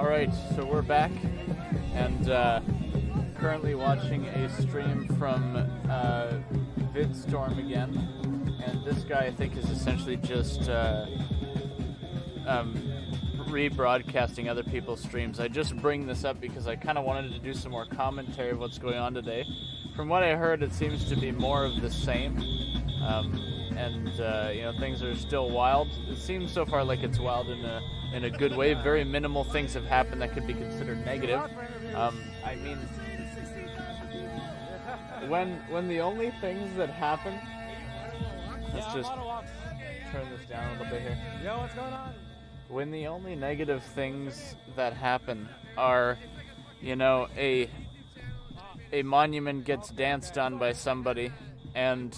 Alright, so we're back, and currently watching a stream from VidStorm again, and this guy I think is essentially just rebroadcasting other people's streams. I just bring this up because I kind of wanted to do some more commentary of what's going on today. From what I heard, it seems to be more of the same, and things are still wild. It seems so far like it's wild in a good way. Very minimal things have happened that could be considered negative. I mean, when the only things that happen, let's just turn this down a little bit here. Yo, what's going on? When the only negative things that happen are, a monument gets danced on by somebody, and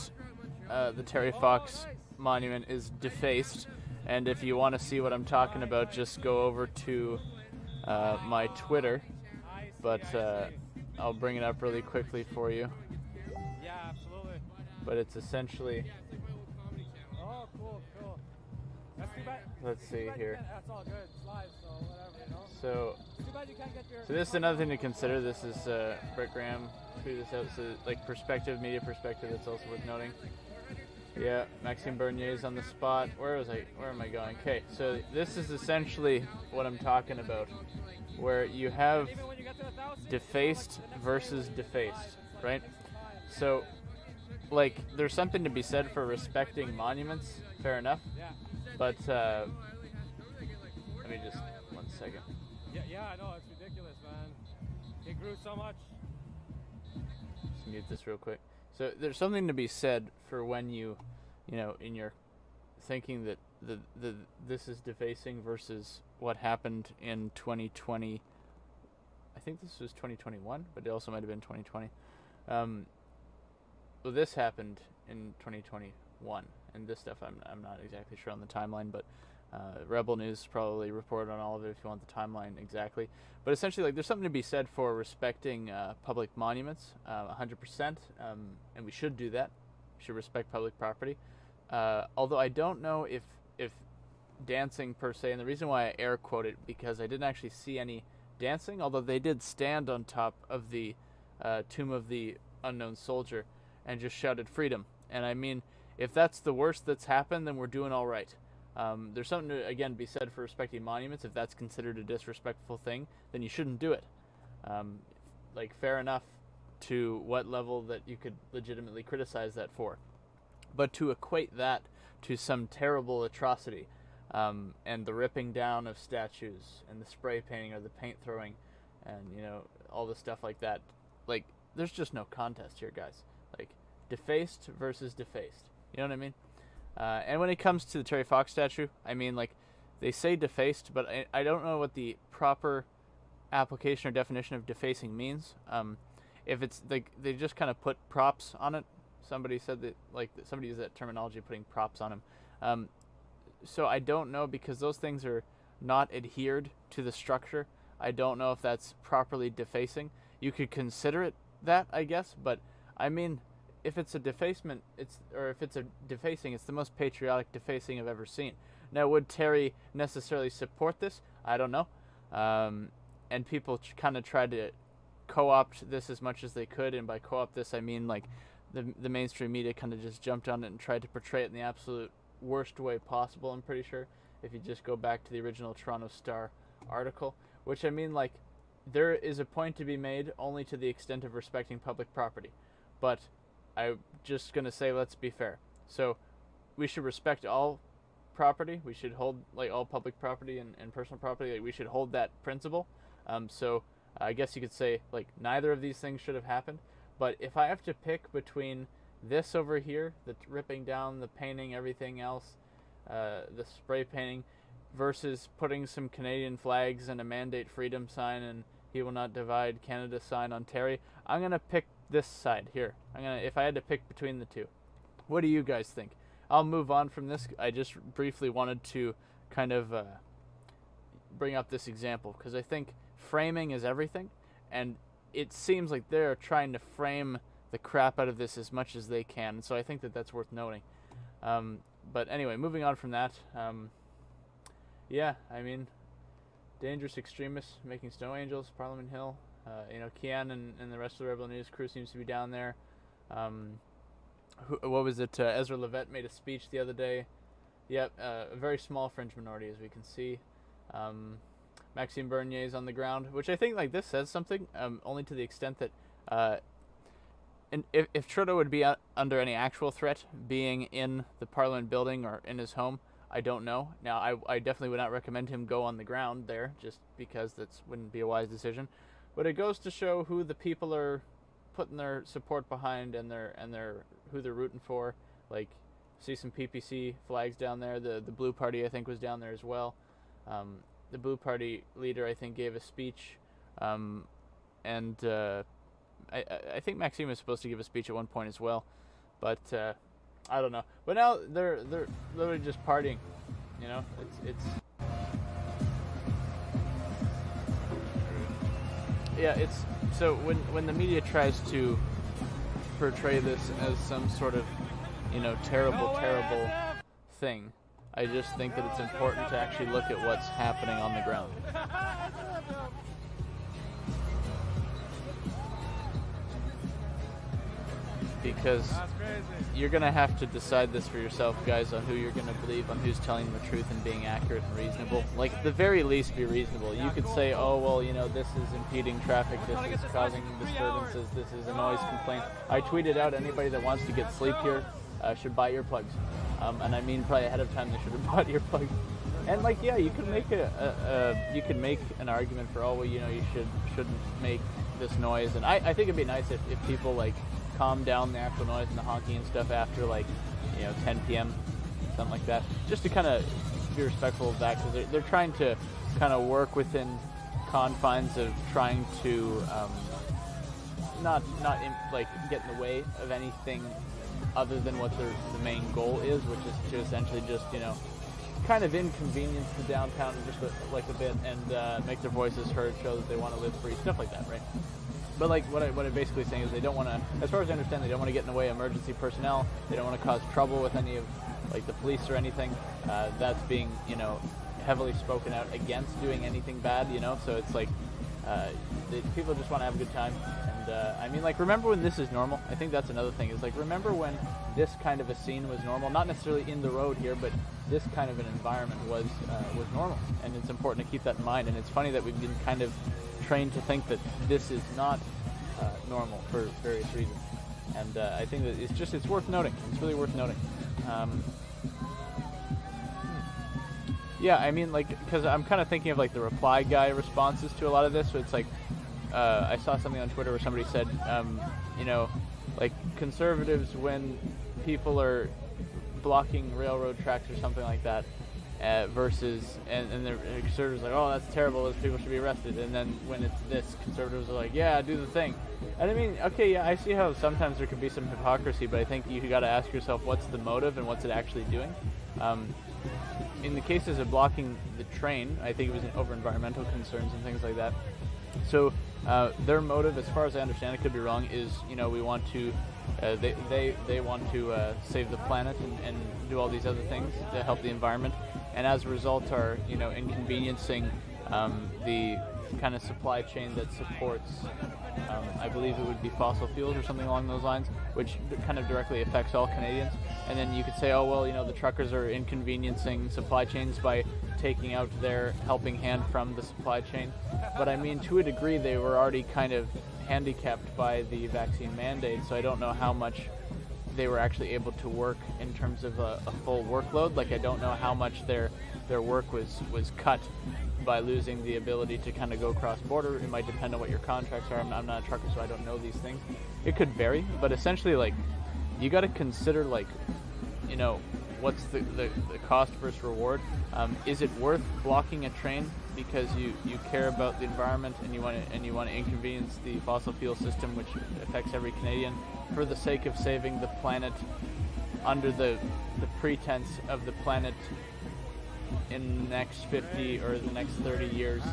the Terry Fox monument is defaced. And if you want to see what I'm talking about, just go over to my Twitter. But I'll bring it up really quickly for you. Yeah, absolutely. But it's essentially... Oh, cool. That's too bad. Let's see here. That's all good. It's live, so whatever, So, too bad you can't get your... so this is another thing to consider. This is Brett Graham tweeted this out. So, media perspective, that's also worth noting. Yeah, Maxime Bernier's on the spot. Where am I going? Okay, so this is essentially what I'm talking about, where you have defaced versus defaced, right? So, there's something to be said for respecting monuments, fair enough, but, let me just, 1 second. Yeah, I know, it's ridiculous, man. It grew so much. Just mute this real quick. So there's something to be said for when in your thinking that this is defacing versus what happened in 2020. I think this was 2021, but it also might have been 2020. Well, this happened in 2021, and this stuff I'm not exactly sure on the timeline, but Rebel News probably reported on all of it if you want the timeline exactly. But essentially, there's something to be said for respecting public monuments, 100%, and we should do that. We should respect public property. Although I don't know if dancing per se, and the reason why I air quote it, because I didn't actually see any dancing, although they did stand on top of the tomb of the unknown soldier and just shouted freedom. And I mean, if that's the worst that's happened, then we're doing all right. There's something to, again, be said for respecting monuments. If that's considered a disrespectful thing, then you shouldn't do it. Fair enough to what level that you could legitimately criticize that for. But to equate that to some terrible atrocity, and the ripping down of statues, and the spray painting or the paint throwing, and, all the stuff like that, there's just no contest here, guys. Defaced versus defaced. You know what I mean? And when it comes to the Terry Fox statue, I mean, they say defaced, but I don't know what the proper application or definition of defacing means. If it's, they just kind of put props on it. Somebody said that, somebody used that terminology, putting props on them. So I don't know, because those things are not adhered to the structure. I don't know if that's properly defacing. You could consider it that, I guess, but I mean, if it's a defacement, if it's a defacing, it's the most patriotic defacing I've ever seen. Now, would Terry necessarily support this? I don't know. And people kind of tried to co-opt this as much as they could, and by co-opt this, I mean the mainstream media kind of just jumped on it and tried to portray it in the absolute worst way possible, I'm pretty sure, if you just go back to the original Toronto Star article, which I mean, there is a point to be made only to the extent of respecting public property. But I'm just going to say, let's be fair. So we should respect all property. We should hold, all public property and personal property. We should hold that principle. So I guess you could say, neither of these things should have happened. But if I have to pick between this over here, the ripping down, the painting, everything else, the spray painting, versus putting some Canadian flags and a mandate freedom sign and he will not divide Canada sign on Terry, I'm going to pick this side here. If I had to pick between the two. What do you guys think? I'll move on from this. I just briefly wanted to kind of bring up this example, because I think framing is everything, and it seems like they're trying to frame the crap out of this as much as they can, so I think that's worth noting. But anyway, moving on from that, yeah, I mean, dangerous extremists making snow angels, Parliament Hill. Kian and the rest of the Rebel News crew seems to be down there. What was it? Ezra Levette made a speech the other day. Yep, a very small fringe minority, as we can see. Maxime Bernier's on the ground, which I think this says something, only to the extent that and if Trudeau would be under any actual threat being in the Parliament building or in his home, I don't know. Now, I definitely would not recommend him go on the ground there, just because that wouldn't be a wise decision. But it goes to show who the people are putting their support behind and who they're rooting for. See some PPC flags down there. The Blue Party, I think, was down there as well. The Blue Party leader, I think, gave a speech, and I think Maxime was supposed to give a speech at one point as well, but I don't know. But now they're literally just partying, It's yeah. It's so when the media tries to portray this as some sort of terrible thing, I just think that it's important to actually look at what's happening on the ground. Because you're going to have to decide this for yourself, guys, on who you're going to believe, on who's telling the truth and being accurate and reasonable. At the very least, be reasonable. You could say, oh, well, this is impeding traffic, this is causing disturbances, this is a noise complaint. I tweeted out, anybody that wants to get sleep here should buy earplugs. And I mean probably ahead of time they should have bought earplugs. And you could make you could make an argument for, you shouldn't make this noise. And I think it'd be nice if people calm down the actual noise and the honking and stuff after 10 p.m. something like that, just to kind of be respectful of that, because they're trying to kind of work within confines of trying to not get in the way of anything other than what the main goal is, which is to essentially just kind of inconvenience the downtown just a bit and make their voices heard, show that they want to live free, stuff like that, right? But what I'm basically saying is they don't want to, as far as I understand, they don't want to get in the way of emergency personnel. They don't want to cause trouble with any of the police or anything. That's being heavily spoken out against doing anything bad. So it's people just want to have a good time. And remember when this is normal? I think that's another thing. Is remember when this kind of a scene was normal? Not necessarily in the road here, but this kind of an environment was normal. And it's important to keep that in mind. And it's funny that we've been kind of trained to think that this is not normal for various reasons. And I think that it's worth noting. It's really worth noting. Yeah, because I'm kind of thinking of the reply guy responses to a lot of this. So it's I saw something on Twitter where somebody said, conservatives, when people are blocking railroad tracks or something like that, versus, and the conservatives are oh, that's terrible, those people should be arrested. And then when it's this, conservatives are yeah, do the thing. And okay, yeah, I see how sometimes there could be some hypocrisy, but I think you got to ask yourself, what's the motive and what's it actually doing? In the cases of blocking the train, I think it was over environmental concerns and things like that. So their motive, as far as I understand it, could be wrong, is we want to they want to save the planet and do all these other things to help the environment, and as a result are inconveniencing the kind of supply chain that supports I believe it would be fossil fuels or something along those lines, which kind of directly affects all Canadians. And then you could say, oh well, the truckers are inconveniencing supply chains by taking out their helping hand from the supply chain. But to a degree they were already kind of handicapped by the vaccine mandate, so I don't know how much they were actually able to work in terms of a full workload. I don't know how much their work was cut by losing the ability to kind of go cross-border. It might depend on what your contracts are. I'm not a trucker, so I don't know these things. It could vary, but essentially, you got to consider, what's the cost versus reward. Is it worth blocking a train because you care about the environment and you want to inconvenience the fossil fuel system, which affects every Canadian, for the sake of saving the planet under the pretense of the planet in the next 50 or the next 30 years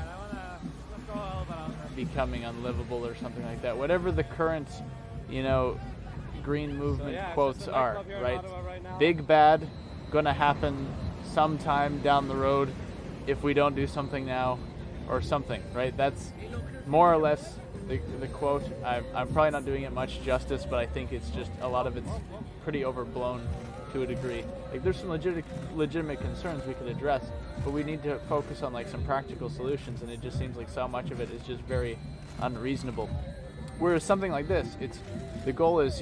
becoming unlivable or something like that? Whatever the current green movement quotes are, right? Big bad, gonna happen sometime down the road if we don't do something now. or something, right? That's more or less the quote. I'm probably not doing it much justice, but I think it's just a lot of it's pretty overblown to a degree. Like there's some legitimate concerns we could address, but we need to focus on like some practical solutions, and it just seems like so much of it is just very unreasonable. Whereas something like this, the goal is,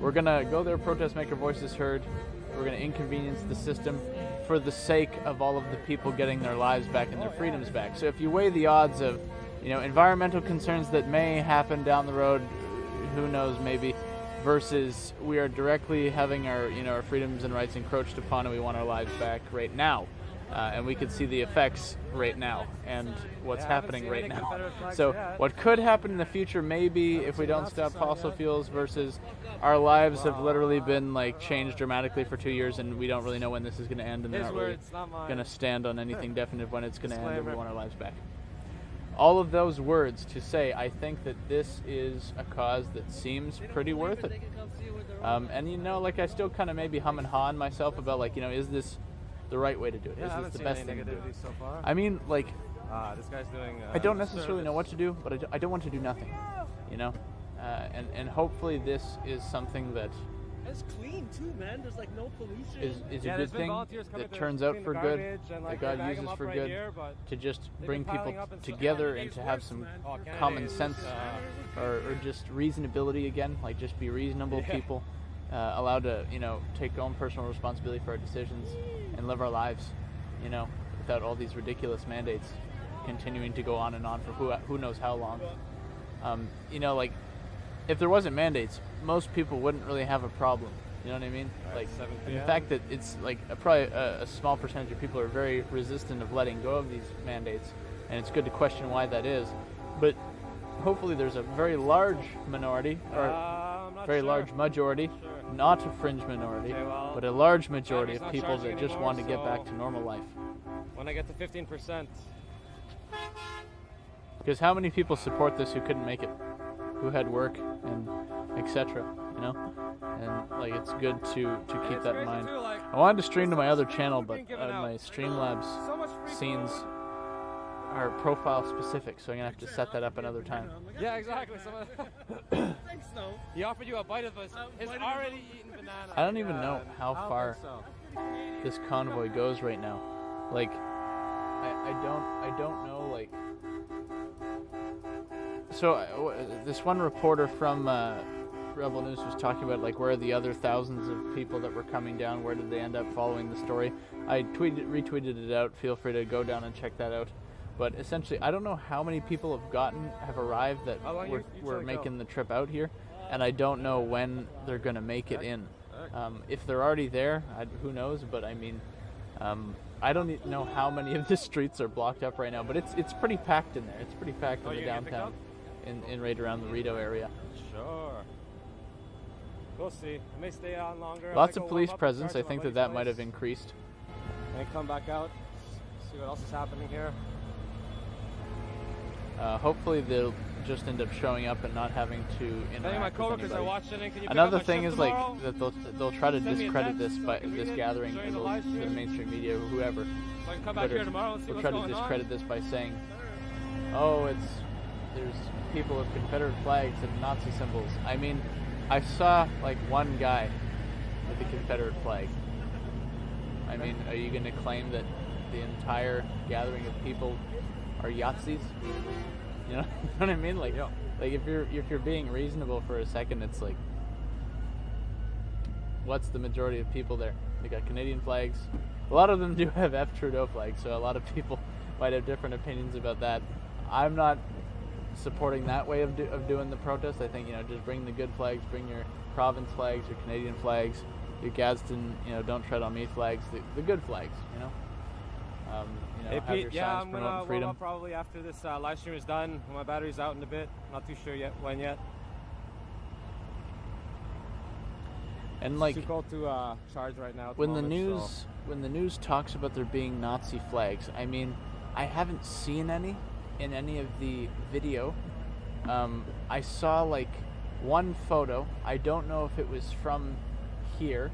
we're gonna go there, protest, make our voices heard. We're gonna inconvenience the system for the sake of all of the people getting their lives back and their freedoms back. So if you weigh the odds of, environmental concerns that may happen down the road, who knows, maybe, versus we are directly having our freedoms and rights encroached upon, and we want our lives back right now. And we could see the effects right now and what's happening right now. So what could happen in the future, maybe if we don't stop fossil fuels, versus our lives have literally been like changed dramatically for 2 years, and we don't really know when this is going to end, and they're not really going to stand on anything definite when it's going to end, and we want our lives back. All of those words to say, I think that this is a cause that seems pretty worth it. And I still kind of maybe hum and haw on myself about is this the right way to do it? Is this the best thing to do? So far. I mean, this guy's doing. I don't necessarily know what to do, but I don't want to do nothing. And hopefully this is something that it's clean too, man. There's like no pollution. Is a good thing that turns out for good, that God uses for good, to just bring people together and to have some common sense or just reasonability again, like just be reasonable people, allowed to take own personal responsibility for our decisions and live our lives, without all these ridiculous mandates continuing to go on and on for who knows how long. If there wasn't mandates, most people wouldn't really have a problem. You know what I mean? And the fact that it's probably a small percentage of people are very resistant of letting go of these mandates, and it's good to question why that is. But hopefully there's a very large minority, or very large majority, not a fringe minority, but a large majority of people that just want to get back to normal life. When I get to 15%. Because how many people support this who couldn't make it? Who had work and etc. And it's good to keep that in mind. I wanted to stream to my other channel, but my Streamlabs scenes are profile specific, so I'm gonna have to set that up another time. Yeah, exactly. Thanks, though. He offered you a bite of his already eaten banana. I don't even know how far this convoy goes right now. I don't know. So this one reporter from Rebel News was talking about where are the other thousands of people that were coming down? Where did they end up following the story? I retweeted it out. Feel free to go down and check that out. But essentially, I don't know how many people have arrived that were making the trip out here, and I don't know when they're gonna make it in. If they're already there, who knows? But I mean, I don't know how many of the streets are blocked up right now, but it's pretty packed in there. It's pretty packed in the downtown, in right around the Rito area. Sure. We'll see. It may stay on longer. Lots of police presence. I think that might have increased. And come back out, see what else is happening here. Hopefully they'll just end up showing up and not having to interact with anybody. Can you Another thing is that they'll try to discredit this gathering in the mainstream media or whoever. So I can come back here tomorrow and see what's going on. They'll try to discredit this by saying, "Oh, there's people with Confederate flags and Nazi symbols." I mean, I saw one guy with a Confederate flag. I mean, are you going to claim that the entire gathering of people are Yahtzees? You know what I mean? If you're being reasonable for a second, it's what's the majority of people there? They got Canadian flags. A lot of them do have F. Trudeau flags, so a lot of people might have different opinions about that. I'm not supporting that way of doing the protest. I think just bring the good flags, bring your province flags, your Canadian flags, your Gadsden, don't tread on me flags, the good flags, Hey have Pete, your yeah, signs I'm promoting gonna freedom. warm up probably after this live stream is done. When my battery's out in a bit. Not too sure yet when yet. And it's too cold to charge right now. When the news talks about there being Nazi flags, I mean, I haven't seen any in any of the video. I saw one photo. I don't know if it was from here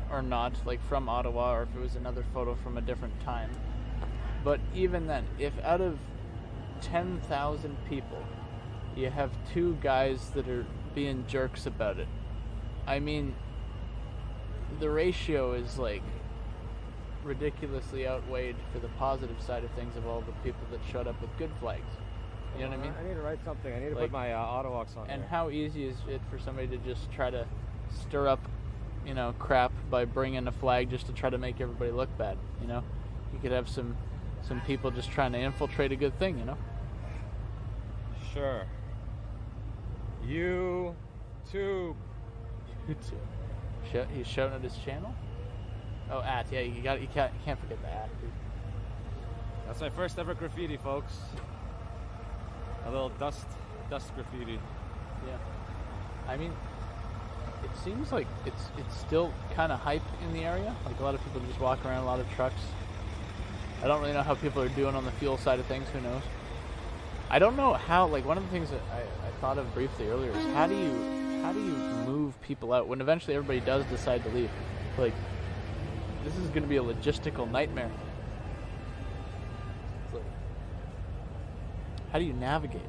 or not, from Ottawa, or if it was another photo from a different time. But even then, if out of 10,000 people, you have 2 guys that are being jerks about it. I mean, the ratio is like ridiculously outweighed for the positive side of things of all the people that showed up with good flags. You know what I mean? I need to write something. I need to Like, put my auto-aux on And there. how easy is it for somebody to just try to stir up, crap by bringing a flag just to try to make everybody look bad, You could have some people just trying to infiltrate a good thing, Sure. YouTube. He's shouting at his channel? Oh, yeah, you can't forget the at, dude. That's my first ever graffiti, folks. A little dust graffiti. Yeah. I mean, it seems like it's still kind of hype in the area. Like, a lot of people just walk around, a lot of trucks. I don't really know how people are doing on the fuel side of things. Who knows? I don't know how. Like, one of the things that I thought of briefly earlier is how do you move people out when eventually everybody does decide to leave? Like, this is going to be a logistical nightmare. It's like, how do you navigate?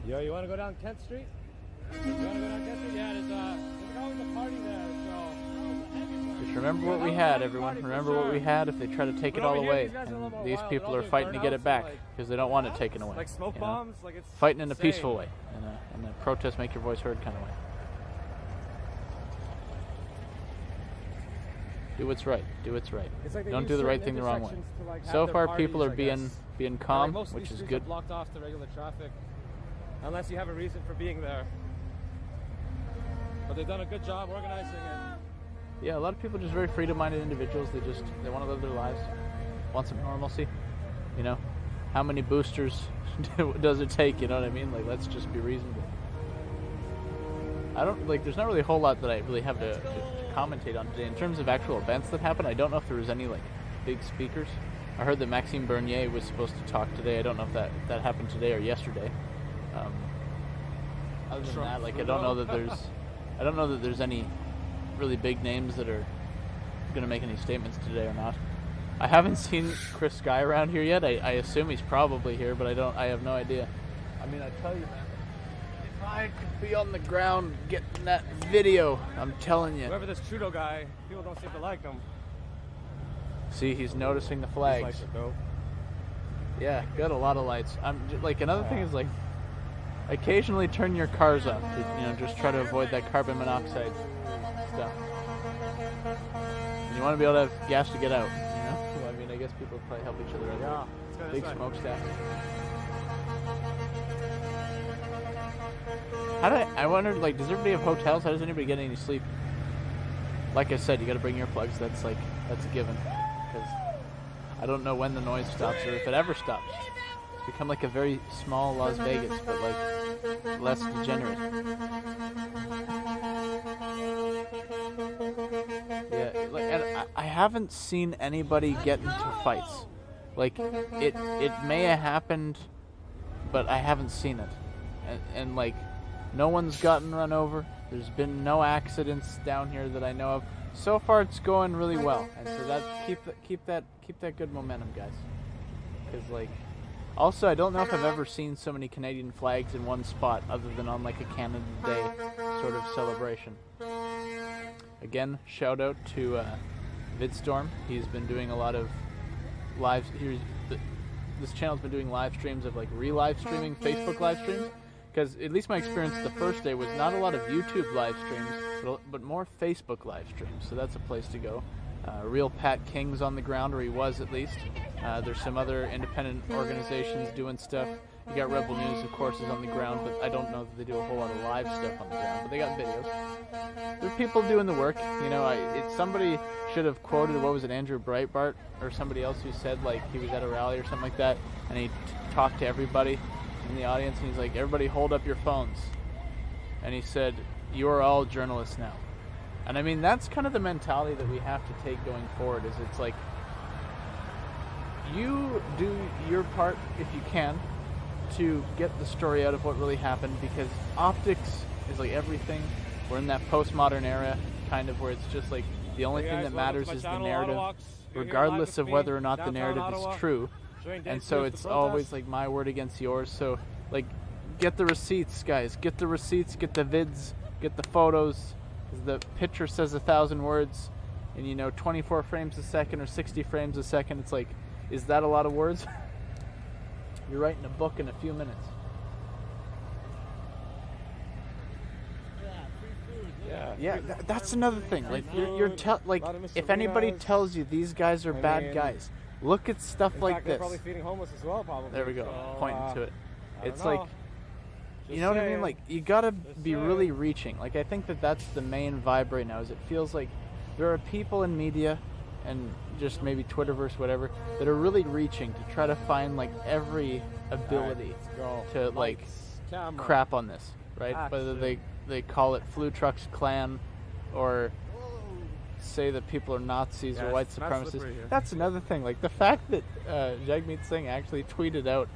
Yo, you want to go down 10th Street? You want to go down 10th Street? Yeah, there's always a party there, so... Just remember what we had, everyone. Remember what we had if they try to take it all away. And these people are fighting to get it back because they don't want it taken away. Like smoke bombs? Like it's fighting in a insane. peaceful way, in a protest, make your voice heard kind of way. Do what's right. Do what's right. It's like they Don't use do the right certain thing the wrong way. intersections to, like, have So their far, parties, people are I being guess. calm, Most of which these is streets good. are blocked off to regular traffic, unless you have a reason for being there. But they've done a good job organizing it. Yeah, a lot of people are just very freedom-minded individuals. They want to live their lives, want some normalcy. How many boosters does it take? You know what I mean? Like, let's just be reasonable. There's not really a whole lot that I really have to commentate on today. In terms of actual events that happened, I don't know if there was any, big speakers. I heard that Maxime Bernier was supposed to talk today. I don't know if that happened today or yesterday. Other than that, I don't know that there's any really big names that are going to make any statements today or not. I haven't seen Chris Sky around here yet. I assume he's probably here, but I have no idea. I mean, I tell you, man, if I could be on the ground getting that video, I'm telling you. Whoever this Trudeau guy, people don't seem to like him. See, he's noticing the These flags. lights are dope. Yeah, got a lot of lights. Another thing is occasionally turn your cars off to, just try to avoid that carbon monoxide stuff. And you want to be able to have gas to get out, Well, I mean, I guess people probably help each other out. Yeah, let's go this Big way. smokestack. I wondered, does everybody have hotels? How does anybody get any sleep? Like I said, you got to bring earplugs. That's a given. Because I don't know when the noise stops or if it ever stops. It's become like a very small Las Vegas, but less degenerate. Yeah, and I haven't seen anybody get into fights. It may have happened, but I haven't seen it. And no one's gotten run over. There's been no accidents down here that I know of. So far, it's going really well, and so keep that good momentum, guys. Because also, I don't know if I've ever seen so many Canadian flags in one spot, other than on a Canada Day sort of celebration. Again, shout out to VidStorm. He's been doing a lot of live. This channel's been doing live streams of re-live streaming Facebook live streams. Because at least my experience the first day was not a lot of YouTube live streams, but more Facebook live streams. So that's a place to go. Real Pat King's on the ground, or he was at least. There's some other independent organizations doing stuff. You got Rebel News, of course, is on the ground, but I don't know that they do a whole lot of live stuff on the ground. But they got videos. There are people doing the work. Somebody should have quoted, what was it, Andrew Breitbart or somebody else who said he was at a rally or something like that, and he talked to everybody in the audience, and he's like, everybody hold up your phones. And he said, you are all journalists now. And I mean, that's kind of the mentality that we have to take going forward, is it's you do your part if you can to get the story out of what really happened, because optics is everything. We're in that postmodern era, kind of, where it's just The only thing that matters is the narrative, regardless of whether or not the narrative is true. And so it's always like my word against yours. So like, get the receipts, guys. Get the receipts, get the vids, get the photos. 'Cause the picture says 1,000 words, and 24 frames a second or 60 frames a second. It's like, is that a lot of words? You're writing a book in a few minutes. Yeah, that's another thing. Like like if anybody tells you these guys are bad guys, look at stuff like this. Probably feeding homeless as well, probably. There we go, So, pointing to it. It's know. like, you know what I mean? Like, you gotta be really reaching. Like, I think that's the main vibe right now. Is it feels like there are people in media, and just maybe Twitterverse, whatever, that are really reaching to try to find like every ability to like crap on this, right? Whether they call it Flu Trucks Clan, or say that people are Nazis or white supremacists. That's another thing. Like the fact that Jagmeet Singh actually tweeted out,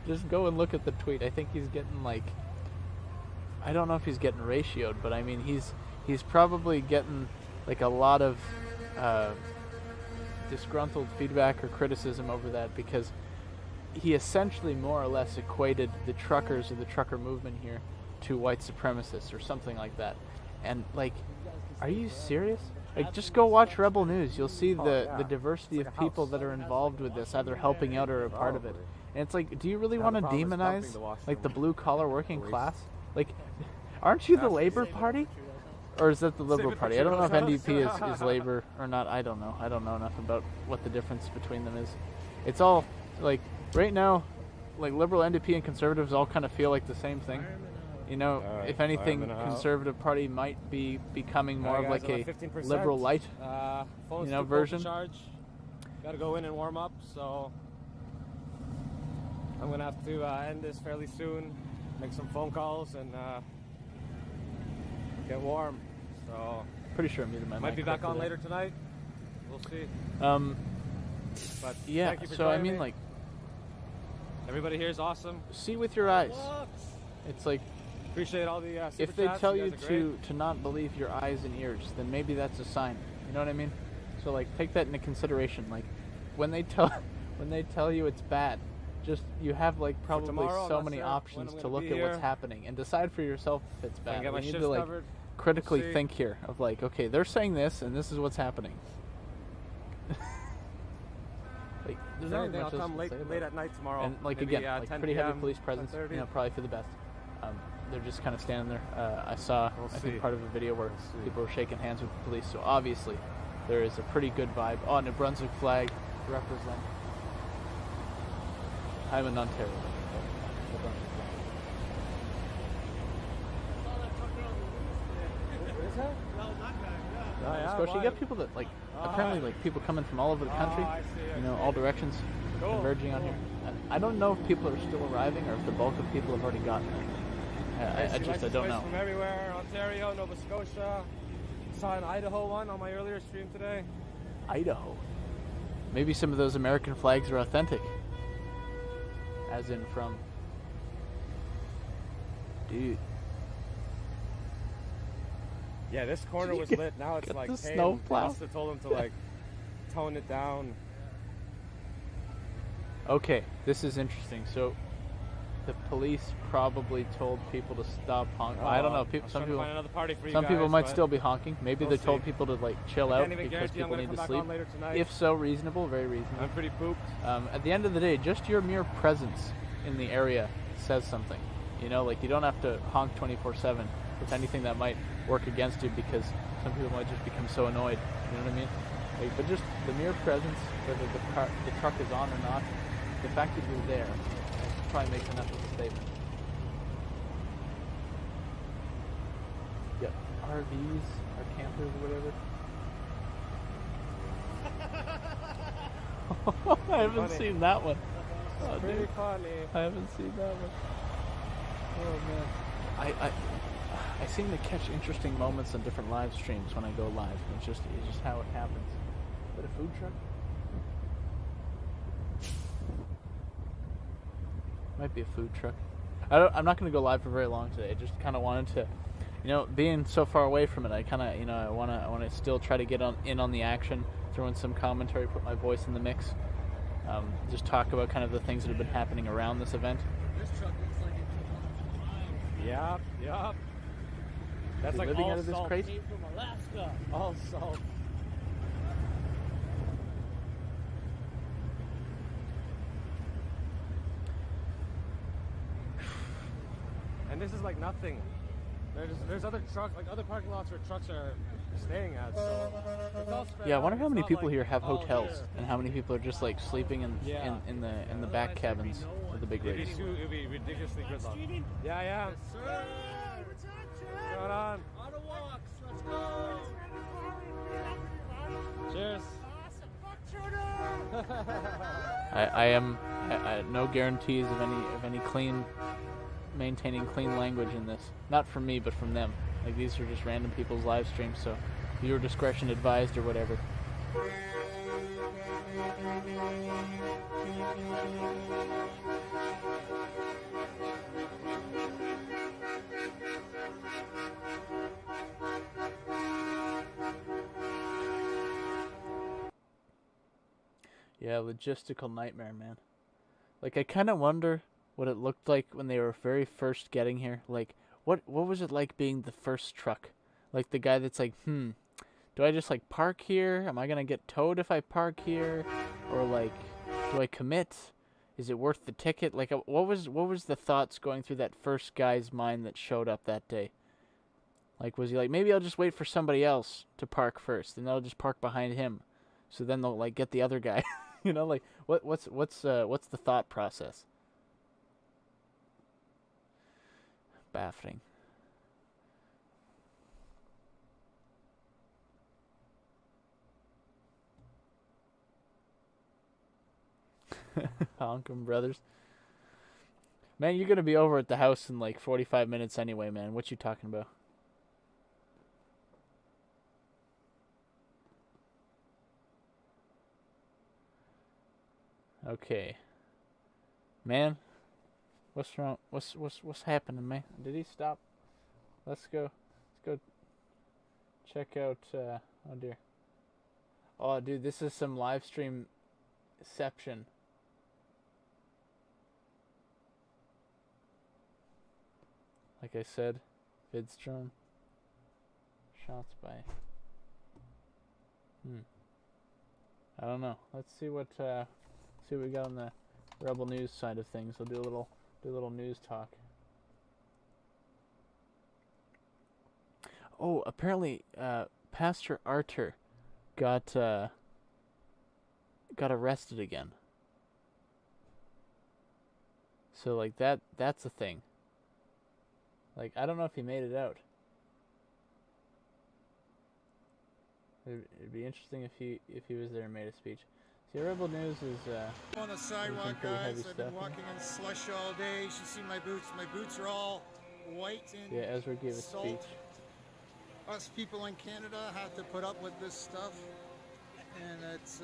just go and look at the tweet. I think he's getting like, I don't know if he's getting ratioed, but I mean he's probably getting like a lot of disgruntled feedback or criticism over that, because he essentially more or less equated the truckers or the trucker movement here to white supremacists or something like that. And like, are you serious? Like, just go watch Rebel News. You'll see the diversity of people that are involved with this, either helping out or a part of it. And it's like, do you really want to demonize like the blue collar working class? Like, aren't you the Labour Party? Or is that the Liberal Party? I don't know if NDP is Labour or not. I don't know. I don't know enough about what the difference between them is. It's all like, right now, like Liberal, NDP, and Conservatives all kind of feel like the same thing. If anything, Conservative Party might be becoming more of like a liberal light, version. Got to go in and warm up, so I'm gonna have to end this fairly soon. Make some phone calls and get warm. So pretty sure I'm muted my mic. Might be back on later tonight. We'll see. But yeah. Thank you for so I joining mean, me. like, everybody here is awesome. see with your eyes. It's like, Appreciate all the super if they chats. tell you you guys are great. to not believe your eyes and ears, then maybe that's a sign. You know what I mean? So like, take that into consideration. Like, when they tell you it's bad, just you have like probably tomorrow, so I'm not many sure options when I'm to gonna look be at what's here. happening and decide for yourself if it's If I bad. get my You need shifts to like covered, critically we'll see. think here of like, okay, they're saying this and this is what's happening. Like, there's If not anything, much I'll else come to late say about late it. at night tomorrow. And like, Maybe, again, like 10 pretty heavy PM, police presence, 10:30. probably for the best. They're just kind of standing there. I saw, We'll I think, see. part of a video where see. people were shaking hands with the police. So obviously, there is a pretty good vibe. Oh, New Brunswick flag represent. I'm in Ontario. New Brunswick flag. Is that? Oh, yeah, Scotia, you why? got people that like, apparently like people coming from all over the country. I see. All directions, Cool. converging on here. And I don't know if people are still arriving or if the bulk of people have already gotten there. I don't know. From everywhere, Ontario, Nova Scotia. Saw an Idaho one on my earlier stream today. Idaho. Maybe some of those American flags are authentic. As in from... Dude. Yeah, this corner Did you was get- lit. Now it's get like the tame. snowplow? I must have told him to like tone it down. Okay, this is interesting. So, the police probably told people to stop honking. I don't know. I was Some trying to people... find another party for you Some guys, people might but still be honking. Maybe we'll they told see. people to like chill I out can't even because guarantee I'm people gonna need come to back sleep. on later tonight. If so, reasonable, very reasonable. I'm pretty pooped. At the end of the day, just your mere presence in the area says something. Like, you don't have to honk 24/7 with anything that might work against you, because some people might just become so annoyed. You know what I mean? Like, but just the mere presence, whether the truck is on or not, the fact that you're there probably makes enough of a statement. Yeah, RVs or campers or whatever. I haven't Funny. seen that one. Oh, Pretty dude. funny. I haven't seen that one. Oh man. I seem to catch interesting moments on different live streams when I go live. It's just how it happens. Is that a food truck? Might be a food truck. I'm not going to go live for very long today. I just kind of wanted to You know, being so far away from it, I kind of, I want to still try to get in on the action, throw in some commentary, put my voice in the mix, just talk about kind of the things that have been happening around this event. This truck looks like it took off. Yep. That's You're like living all out of this salt. crate? Came from Alaska. All salt. And this is like nothing. There's other trucks, like other parking lots where trucks are staying at. So it's all spread Yeah, I out. wonder how It's many not people like here have all hotels, here. and how many people are just like sleeping in the back cabins of the big rigs. It'd be ridiculously good luck. Yeah. Yes, sir. What's What's going on? Auto walks. Let's go. Cheers. I am no guarantees of any maintaining clean language in this. Not from me, but from them. Like, these are just random people's live streams, so viewer discretion advised or whatever. Yeah, logistical nightmare, man. Like, I kind of wonder what it looked like when they were very first getting here. Like, what was it like being the first truck? Like, the guy that's like, do I just, like, park here? Am I going to get towed if I park here? Or, like, do I commit? Is it worth the ticket? Like, what was the thoughts going through that first guy's mind that showed up that day? Like, was he like, maybe I'll just wait for somebody else to park first, and they'll just park behind him, so then they'll, like, get the other guy. You know, like, what's the thought process? Baffling. Honkum Brothers. Man, you're gonna be over at the house in like 45 minutes anyway, man. What you talking about? Okay. Man, what's wrong? What's happening, man? Did he stop? Let's go check out oh dear. Oh dude, this is some live stream exception. Like I said, Vidstrom. Shots by. I don't know. Let's see what we got on the Rebel News side of things. We'll do a little news talk. Oh, apparently Pastor Arter got arrested again. So like that's a thing. Like, I don't know if he made it out. It'd be interesting if he was there and made a speech. See, Rebel News is on the sidewalk, pretty heavy guys. I've been stuff, walking in slush all day. You should see my boots. My boots are all white and yeah. Ezra gave a salt. speech. Us people in Canada have to put up with this stuff, and it's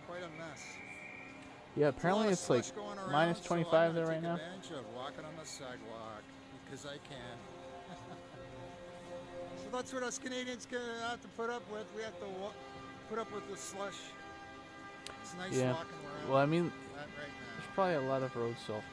quite a mess. Yeah, apparently it's like minus 25 there right now. Advantage of walking on the sidewalk because I can. So that's what us Canadians have to put up with. We have to put up with the slush. It's nice Yeah. walking around. Well, I mean, right there's now. probably a lot of road salt.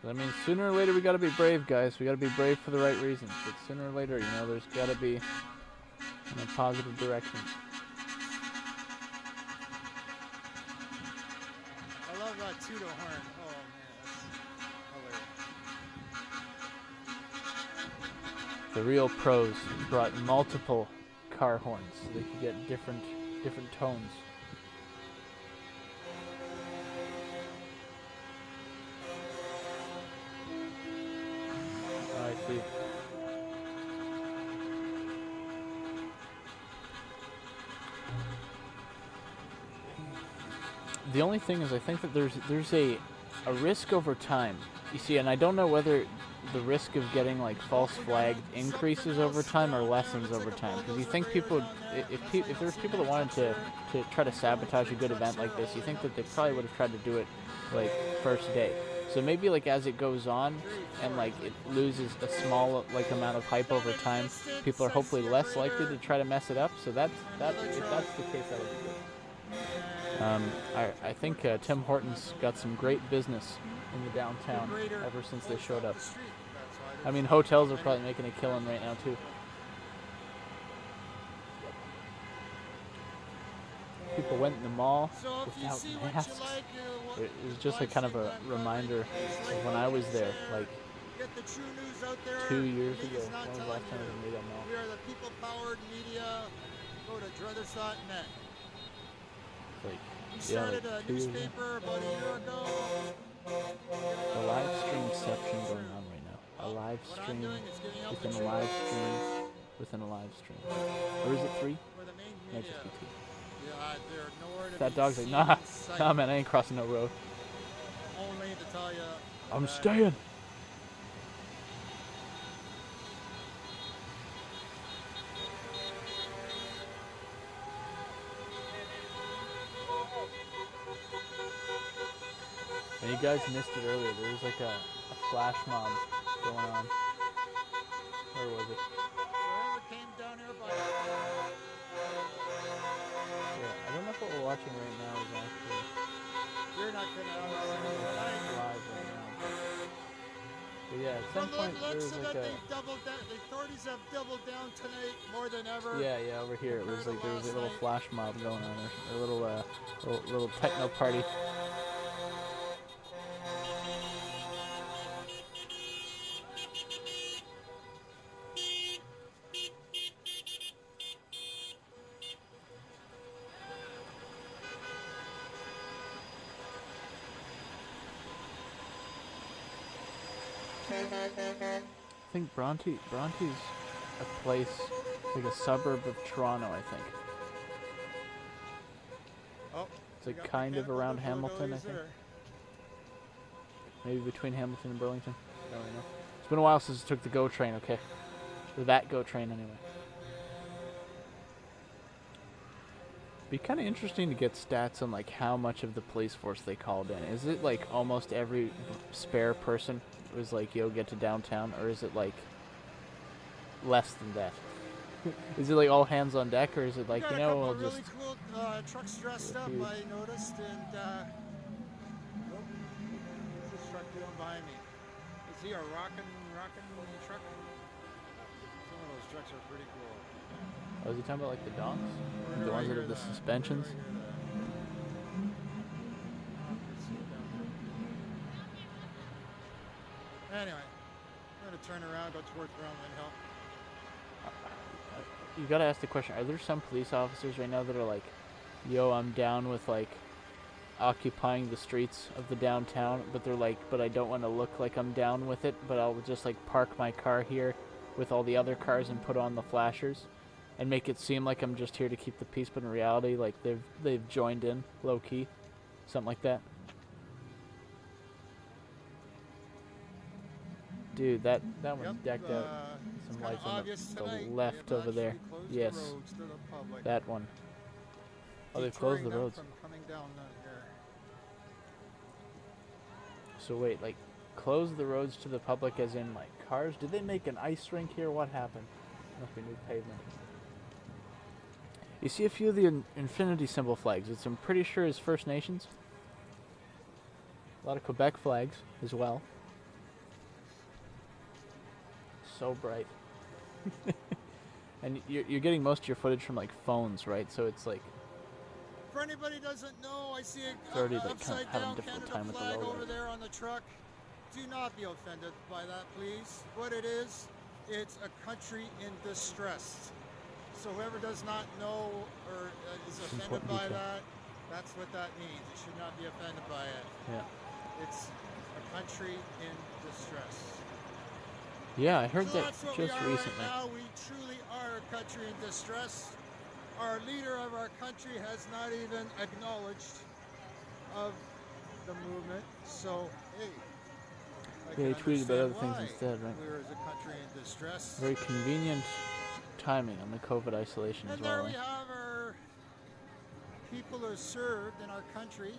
I mean, sooner or later we gotta be brave, guys. We gotta be brave for the right reasons. But sooner or later, you know, there's gotta be in a positive direction. I love that Tudo horn. Oh man, that's hilarious. The real pros brought multiple car horns so they could get different tones. Oh, I see. The only thing is, I think that there's a risk over time. You see, and I don't know whether the risk of getting like false flagged increases over time or lessens over time? Because you think people, if there's people that wanted to try to sabotage a good event like this, you think that they probably would have tried to do it like first day. So maybe like as it goes on and like it loses a small like amount of hype over time, people are hopefully less likely to try to mess it up. So that if that's the case, that would be good. I think Tim Hortons got some great business in the downtown ever since they showed up. I mean, hotels are probably making a killing right now too. People went in the mall without masks. It was just a kind of a reminder of when I was there, like 2 years ago. When was the last time I was in that mall? We are the people-powered media. Go to druthers.net. Like, We started a newspaper about a year ago. A live streamception going on right now. A live stream within a live stream within a live stream. Or is it 3? Might just be 2. Yeah, they're nowhere to That be dog's like, seen nah, in sight. nah, man, I ain't crossing no road. Only to tell you. I'm that staying. And you guys missed it earlier. There was like a flash mob going on. Where was it? Whoever came down here by. Yeah, I don't know if what we're watching right now is actually You're not gonna understand what I know. live right now. But yeah, at some point there was like a... The authorities have doubled down tonight more than ever. Yeah, over here it was like there was a little flash mob going on, a little techno party. I think Bronte's a place, like a suburb of Toronto, I think. Oh, It's like kind of around Hamilton, I think. Maybe between Hamilton and Burlington. I don't really know. It's been a while since I took the GO train, okay? Or that GO train, anyway. Be kind of interesting to get stats on like how much of the police force they called in. Is it like almost every spare person was like, yo, get to downtown, or is it like less than that? Is it like all hands on deck, or is it like, you know, we'll just... really cool trucks dressed up, I noticed, and what's this truck doing behind me? Is he a rockin' truck? Some of those trucks are pretty cool. Oh, is he talking about like the donks? The ones that have the suspensions? Anyway, I'm gonna turn around, go towards Bromlin Hill. You gotta ask the question, are there some police officers right now that are like, yo, I'm down with like occupying the streets of the downtown, but they're like, but I don't want to look like I'm down with it, but I'll just like park my car here with all the other cars and put on the flashers and make it seem like I'm just here to keep the peace, but in reality like they've joined in low key, something like that. Dude, that one's decked out. Some lights on the left over there. Yes, that one. Oh, they've closed the roads. So wait, like, close the roads to the public as in, like, cars? Did they make an ice rink here? What happened? Must be new pavement. You see a few of the infinity symbol flags, which I'm pretty sure is First Nations. A lot of Quebec flags as well. So bright. And you're getting most of your footage from like phones, right? So it's like, for anybody who doesn't know, I see a already, like, upside having a down difficult Canada time with the flag logo. over there on the truck. Do not be offended by that, please. What it is, it's a country in distress. So whoever does not know or is offended by that, that's what that means. You should not be offended by it. yeah. It's a country in distress. Yeah, I heard So that that's what just we are recently. Right now. We truly are a country in distress. Our leader of our country has not even acknowledged of the movement. So, hey, I Yeah, he can tweeted about other understand things why instead, right? we're as a country in distress. Very convenient timing on the COVID isolation as And there well. we Eh? have our people who are served in our country.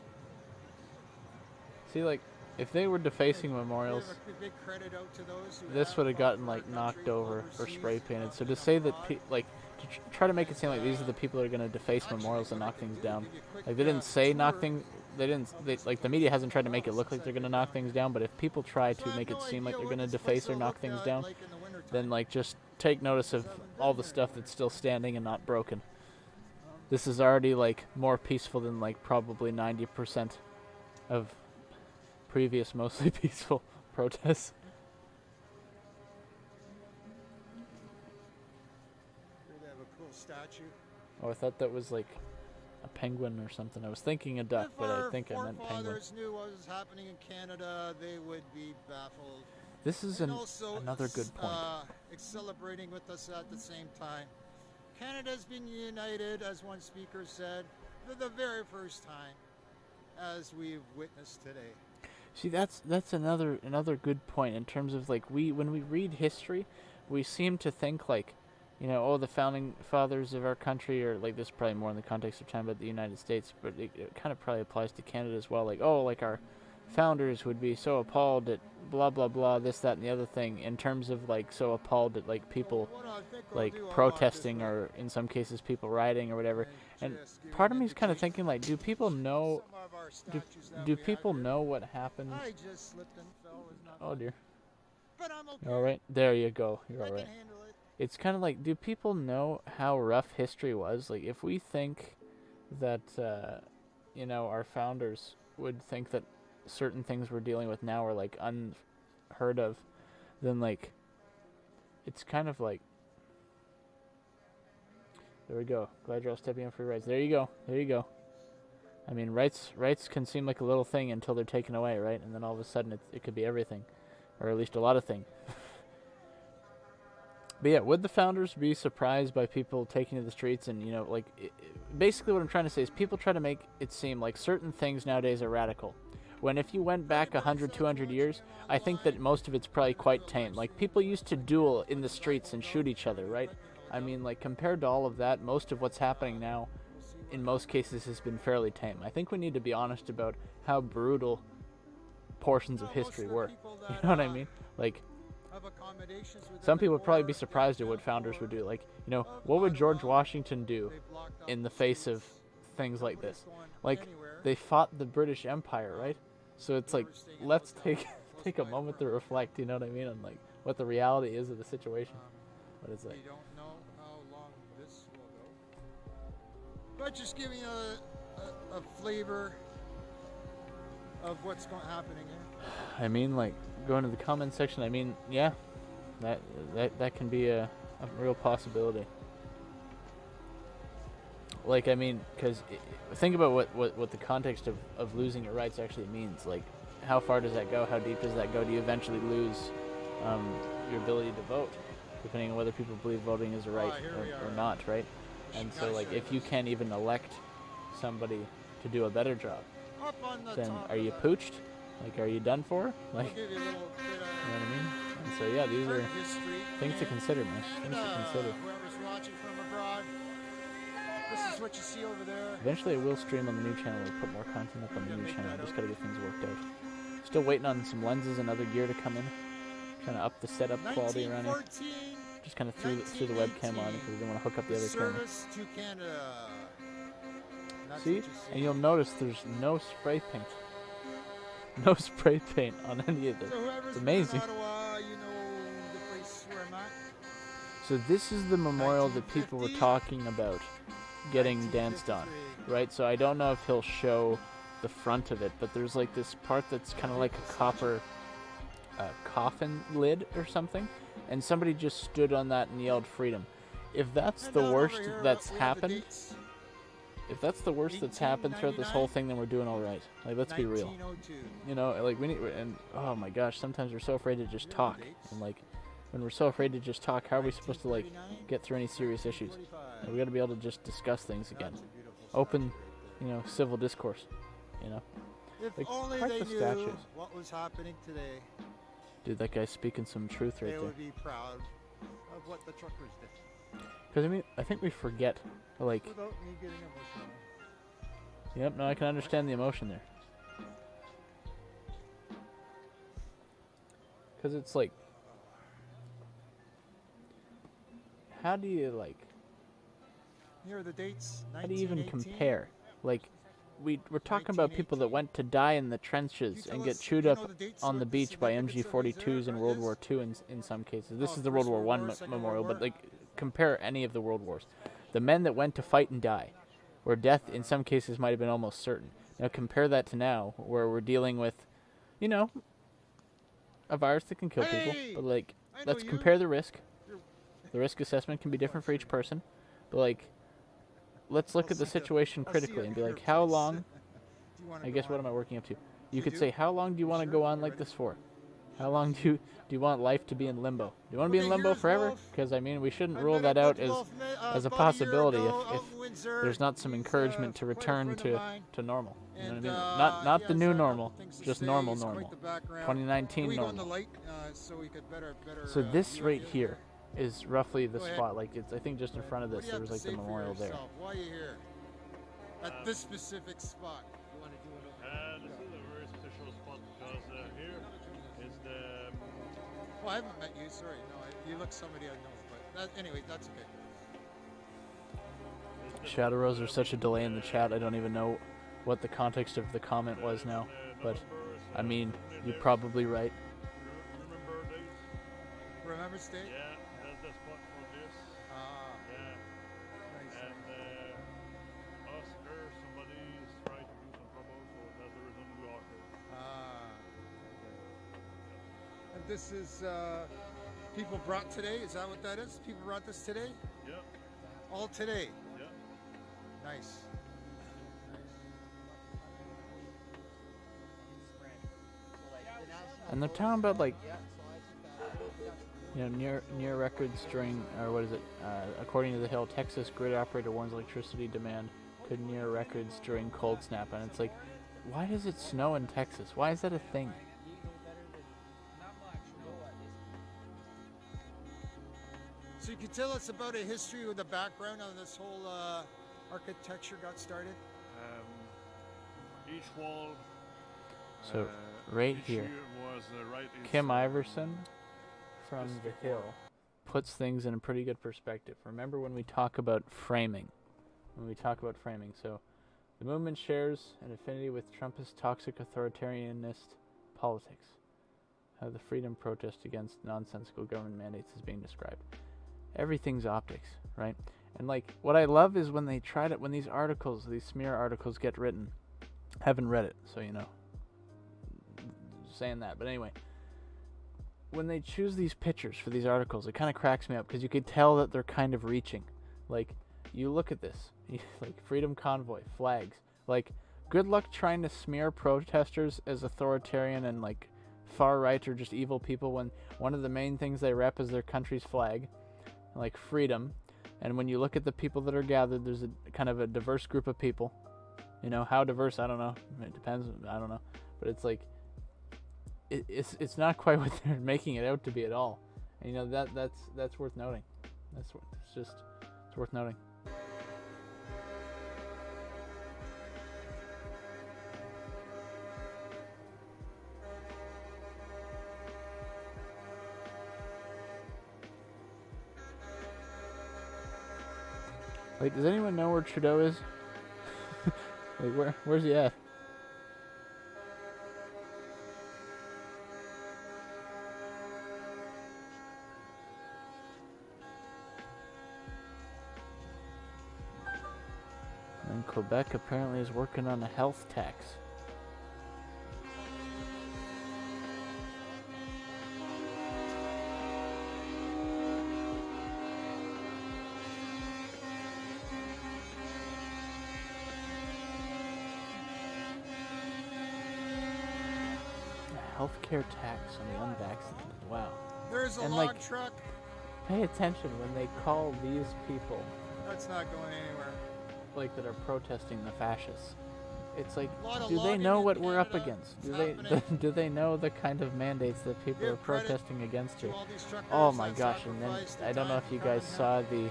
See, like, if they were defacing Give memorials, a big credit out to those who this have would have fought gotten for our like knocked country over or overseas, spray painted. So to and say that, abroad. like, to try to make it seem like these are the people that are going to deface memorials and knock things down. Like, they didn't say knock things. They didn't. Like, the media hasn't tried to make it look like they're going to knock things down. But if people try to make it seem like they're going to deface or knock things down, then like just take notice of all the stuff that's still standing and not broken. This is already like more peaceful than like probably 90% of previous mostly peaceful protests. Here they have a cool statue. Oh, I thought that was like a penguin or something. I was thinking a duck, If but I our think I meant penguin. forefathers knew what was happening in Canada, they would be baffled. This is And also, another good point. It's celebrating with us at the same time. Canada's been united, as one speaker said, for the very first time, as we've witnessed today. See, that's another good point in terms of like when we read history, we seem to think like, you know, oh, the founding fathers of our country, or like this is probably more in the context of time about the United States, but it kind of probably applies to Canada as well. Like, oh, like our founders would be so appalled at blah blah blah, this, that, and the other thing, in terms of like so appalled at like people What I think I'll like do, I'll walk protesting, this way or in some cases people rioting or whatever. And just give part an of me is kind of indication thinking like, do people know? some of our Do, statues that do we have people here. know what happened? I just slipped and fell. It's not Oh fun. dear. But I'm okay. All right, there you go. You're I all can right. handle it. It's kind of like, do people know how rough history was? Like, if we think that, you know, our founders would think that certain things we're dealing with now are, like, unheard of, then, like, it's kind of like, there we go. Glad you're all stepping up for your rights. There you go. There you go. I mean, rights can seem like a little thing until they're taken away, right? And then all of a sudden it could be everything, or at least a lot of things. But yeah, would the founders be surprised by people taking to the streets and, you know, like, basically what I'm trying to say is people try to make it seem like certain things nowadays are radical. When if you went back 100, 200 years, I think that most of it's probably quite tame. Like, people used to duel in the streets and shoot each other, right? I mean, like, compared to all of that, most of what's happening now, in most cases, has been fairly tame. I think we need to be honest about how brutal portions of history were. You know what I mean? Like, some people would probably be surprised at what founders would do. Like, you know, what would George Washington do in the face of things like this? Like, they fought the British Empire, right? So it's like, let's take a moment to reflect, you know what I mean, on like what the reality is of the situation. What is it? We don't know how long this will go. But just giving a flavor of what's happening here. I mean, like, going to the comment section, I mean, yeah, that can be a real possibility. Like, I mean, because think about what the context of losing your rights actually means. Like, how far does that go? How deep does that go? Do you eventually lose your ability to vote, depending on whether people believe voting is a right or not, right? And so, like, if you can't even elect somebody to do a better job, then are you pooched? Like, are you done for? Like, you know what I mean? And so, yeah, these are things to consider, man. Things to consider. Whoever's watching from abroad, this is what you see over there. Eventually, I will stream on the new channel. We'll put more content up on the new channel. Just gotta get things worked out. Still waiting on some lenses and other gear to come in. Trying to up the setup quality around here. Just kind of threw the webcam on because we didn't want to hook up the other camera. Service to Canada. See? And you'll notice there's no spray paint. No spray paint on any of this. It's amazing. So this is the memorial that people were talking about getting danced on, right? So I don't know if he'll show the front of it, but there's like this part that's kind of like a copper coffin lid or something, and somebody just stood on that and yelled freedom. If that's the worst that's happened, if that's the worst that's happened throughout this whole thing, then we're doing all right. Like, let's be real. You know, like, we need, and oh my gosh, sometimes we're so afraid to just talk. And like, when we're so afraid to just talk, how are we supposed to like get through any serious issues? And we got to be able to just discuss things again. Open, you know, civil discourse. You know. If Like, only quite they the knew statues. what was happening today. Dude, that guy's speaking some truth right They there. would be proud of what the truckers did. Because, I mean, I think we forget, like... Without me getting emotional. Yep, no, I can understand the emotion there. Because it's like... How do you, like... Here are the dates. How do you even 1918. compare? Like, we're talking about people that went to die in the trenches and get chewed up on the beach by MG42s in World War II in some cases. This is the World War One memorial, but like, compare any of the world wars. The men that went to fight and die, where death in some cases might have been almost certain. Now compare that to now, where we're dealing with, you know, a virus that can kill people. But like, let's compare the risk. The risk assessment can be different for each person, but like, let's look at the situation critically and be like, how long? I guess what am I working up to? You could say, how long do you want to go on like this for? How long do you want life to be in limbo? Do you want to be in limbo forever? Because I mean, we shouldn't rule that out as a possibility if there's not some encouragement to return to normal. You know what I mean? Not the new normal, just normal. 2019 normal. So this right here is roughly the spot. Like, it's, I think just in front of this there was like the memorial there. Why are you here? At this specific spot. You want to do it? This is a very special spot because here is the. Well, I haven't met you. Sorry, no. You look somebody I know, but anyway, that's okay. Shadow Rose, there's such a delay in the chat. I don't even know what the context of the comment was now, but I mean, you're probably right. Remember dates? Remember state? Yeah, that's the spot for this. Yeah. Nice. And us here, somebody is trying to do some trouble, so that's the reason we are here. And this is people brought today. Is that what that is? People brought this today? Yeah. All today. Yeah. Nice. And they're talking about like, you know, near records during, or what is it? According to the Hill, Texas grid operator warns electricity demand could near records during cold snap, and it's like, why does it snow in Texas? Why is that a thing? So you can tell us about a history with the background on this whole architecture got started. Each wall. So right each here, year was right. Kim Iverson from the Hill puts things in a pretty good perspective. Remember when we talk about framing? So the movement shares an affinity with Trumpist toxic authoritarianist politics. How the freedom protest against nonsensical government mandates is being described. Everything's optics, right? And like, what I love is when they try to, when these articles, these smear articles get written. Haven't read it, so you know. Saying that, but anyway, when they choose these pictures for these articles, it kind of cracks me up because you could tell that they're kind of reaching. Like, you look at this, like Freedom Convoy, flags. Like, good luck trying to smear protesters as authoritarian and like far right or just evil people when one of the main things they rep is their country's flag, like freedom. And when you look at the people that are gathered, there's a kind of a diverse group of people. You know, how diverse, I don't know. It depends, I don't know. But it's like, it's not quite what they're making it out to be at all. And you know, that's worth noting. It's worth noting. Like, does anyone know where Trudeau is? Like, where's he at? And Quebec apparently is working on a health tax. Healthcare tax on the unvaccinated. Wow. There's a And, log like, truck. Pay attention when they call these people, That's not going anywhere. like, that are protesting the fascists. it's like, A lot of do they logging know in what we're up Canada. against? It's Do they happening. do they know the kind of mandates that people are Give credit protesting against to here? all these truckers Oh my that gosh! And then sacrificed their I don't know time if you to come guys and saw help. the,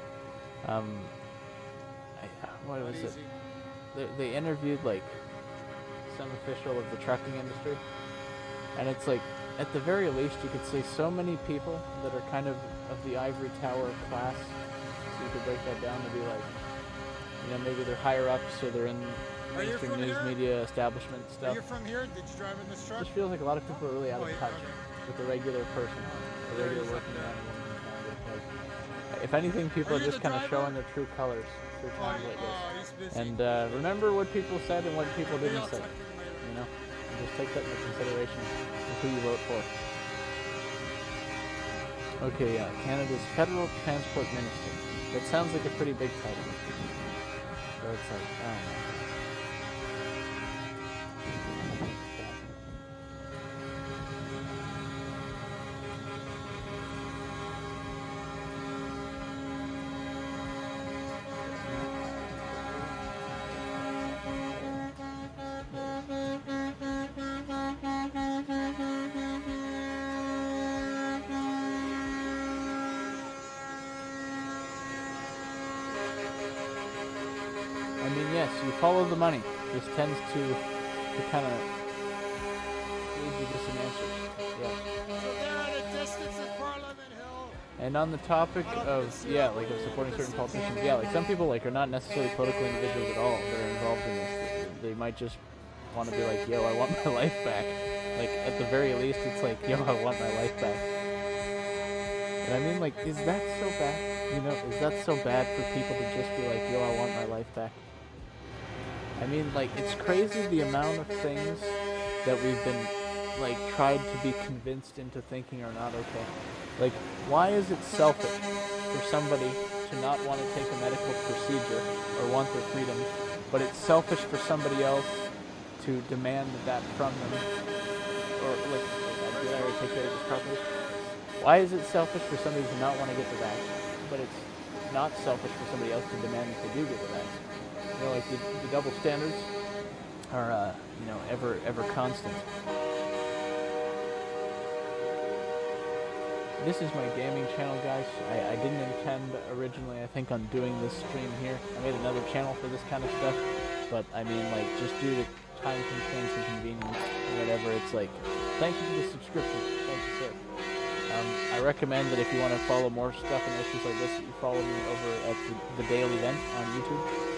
what Not was it? easy. They interviewed like some official of the trucking industry, and it's like, at the very least, you could say so many people that are kind of the ivory tower class. So you could break that down to be like, maybe they're higher up, so they're in Are you mainstream from news here? media establishment Are stuff. you from here? Did you drive in this It truck? just feels like a lot of people are really out Oh, of yeah, touch okay. with the regular person, the There he regular is up working there. man or woman in Canada. Like, if anything, people Are are you just the kind of driver? showing their true colors through Oh, times like this. he's busy. And remember what people said and what people Maybe didn't I'll say. talk to him later. And just take that into consideration with who you vote for. Okay, Canada's Federal Transport Minister. That sounds like a pretty big title. So it's like, oh my. I mean, yes, you follow the money. This tends to kind of lead you to some answers. Yes. So they're at a distance at Parliament Hill. And on the topic I don't of, think it's like of supporting certain politicians, like some people like are not necessarily political individuals at all that are involved in this. They might just want to be like, yo, I want my life back. Like, at the very least, it's like, yo, I want my life back. And I mean, like, is that so bad? Is that so bad for people to just be like, yo, I want my life back? I mean, like, it's crazy the amount of things that we've been, like, tried to be convinced into thinking are not okay. Like, why is it selfish for somebody to not want to take a medical procedure or want their freedoms, but it's selfish for somebody else to demand that from them? Or, like, did I articulate this properly? Why is it selfish for somebody to not want to get the vaccine, but it's not selfish for somebody else to demand that they do get the vaccine? Like the double standards are, ever constant. This is my gaming channel, guys. I didn't intend originally, I think, on doing this stream here. I made another channel for this kind of stuff, but I mean, like, just due to time constraints and convenience and whatever, it's like, thank you for the subscription. Thank you, sir. I recommend that if you want to follow more stuff and issues like this, you follow me over at the Daily Event on YouTube.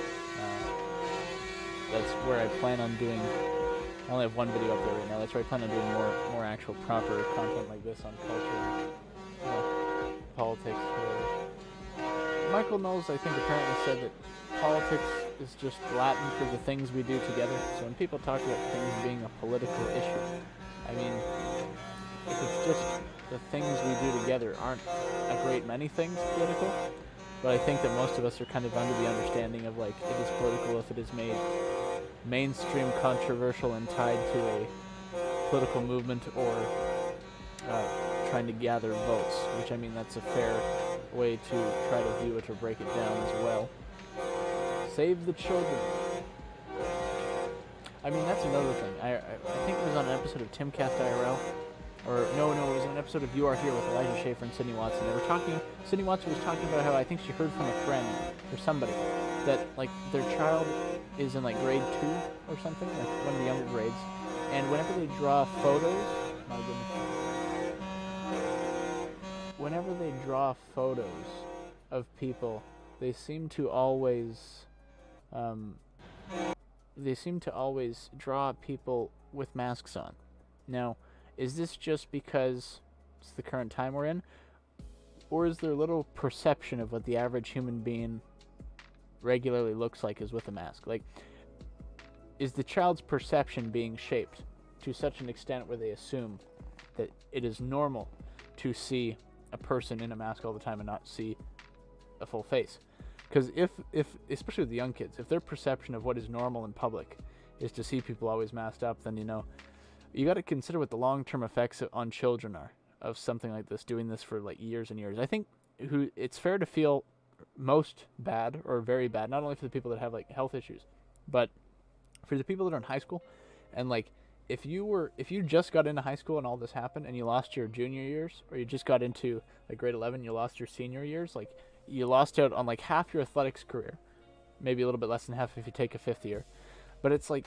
That's where I plan on doing. I only have one video up there right now. That's where I plan on doing more actual proper content like this on culture and politics. Michael Knowles, I think, apparently said that politics is just Latin for the things we do together. So when people talk about things being a political issue, I mean, if it's just the things we do together aren't a great many things political, but I think that most of us are kind of under the understanding of, like, it is political if it is made mainstream, controversial, and tied to a political movement or trying to gather votes, which, I mean, that's a fair way to try to view it or break it down as well. Save the children. I mean, that's another thing. I think it was on an episode of Timcast IRL, or no, it was an episode of You Are Here with Elijah Schaefer and Sydney Watson. They were talking, Sydney Watson was talking about how I think she heard from a friend or somebody that, like, their child is in, like, grade 2 or something, like one of the younger grades, and whenever they draw photos, my goodness, whenever they draw photos of people, they seem to always draw people with masks on. Now, is this just because it's the current time we're in, or is there a little perception of what the average human being regularly looks like is with a mask? Like, is the child's perception being shaped to such an extent where they assume that it is normal to see a person in a mask all the time and not see a full face? Because if especially with the young kids, if their perception of what is normal in public is to see people always masked up, then you got to consider what the long-term effects on children are of something like this, doing this for like years and years. I think it's fair to feel most bad or very bad, not only for the people that have like health issues, but For the people that are in high school, and like if you just got into high school and all this happened and you lost your junior years, or you just got into like grade 11, you lost your senior years, like you lost out on like half your athletics career, maybe a little bit less than half if you take a fifth year. But it's like,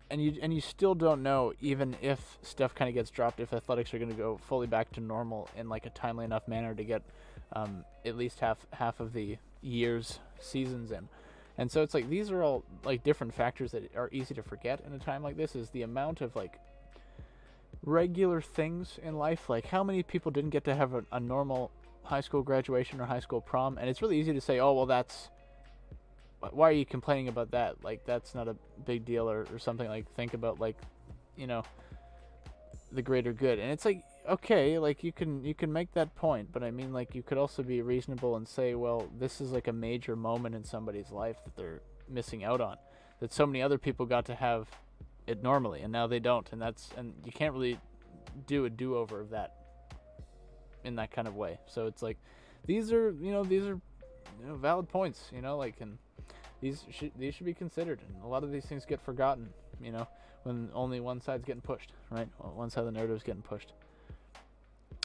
and you still don't know, even if stuff kind of gets dropped, if athletics are going to go fully back to normal in like a timely enough manner to get at least half of the year's seasons in. And so it's like, these are all like different factors that are easy to forget in a time like this, is the amount of like regular things in life. Like how many people didn't get to have a normal high school graduation or high school prom? And it's really easy to say, oh, well, why are you complaining about that? Like, that's not a big deal, or something. Like, think about like, you know, the greater good. And it's like, okay, like you can make that point, but I mean, like, you could also be reasonable and say, well, this is like a major moment in somebody's life that they're missing out on, that so many other people got to have it normally and now they don't, and you can't really do a do-over of that in that kind of way. So it's like, these are valid points, like, and these should be considered, and a lot of these things get forgotten, when only one side's getting pushed, right? One side of the narrative is getting pushed.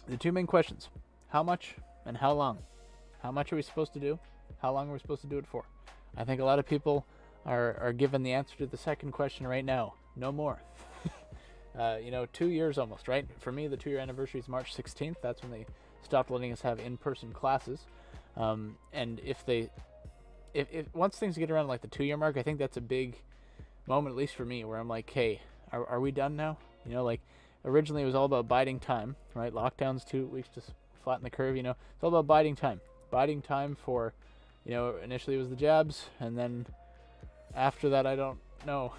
The two main questions: how much and how long? How much are we supposed to do? How long are we supposed to do it for? I think a lot of people are given the answer to the second question right now. No more. 2 years almost, right? For me, the 2-year anniversary is March 16th. That's when they stopped letting us have in-person classes. And if once things get around like the 2-year mark, I think that's a big moment, at least for me, where I'm like, hey, are we done now? Like, originally it was all about biding time, right? Lockdowns 2 weeks to flatten the curve, it's all about biding time. Biding time for, initially it was the jabs, and then after that, I don't know.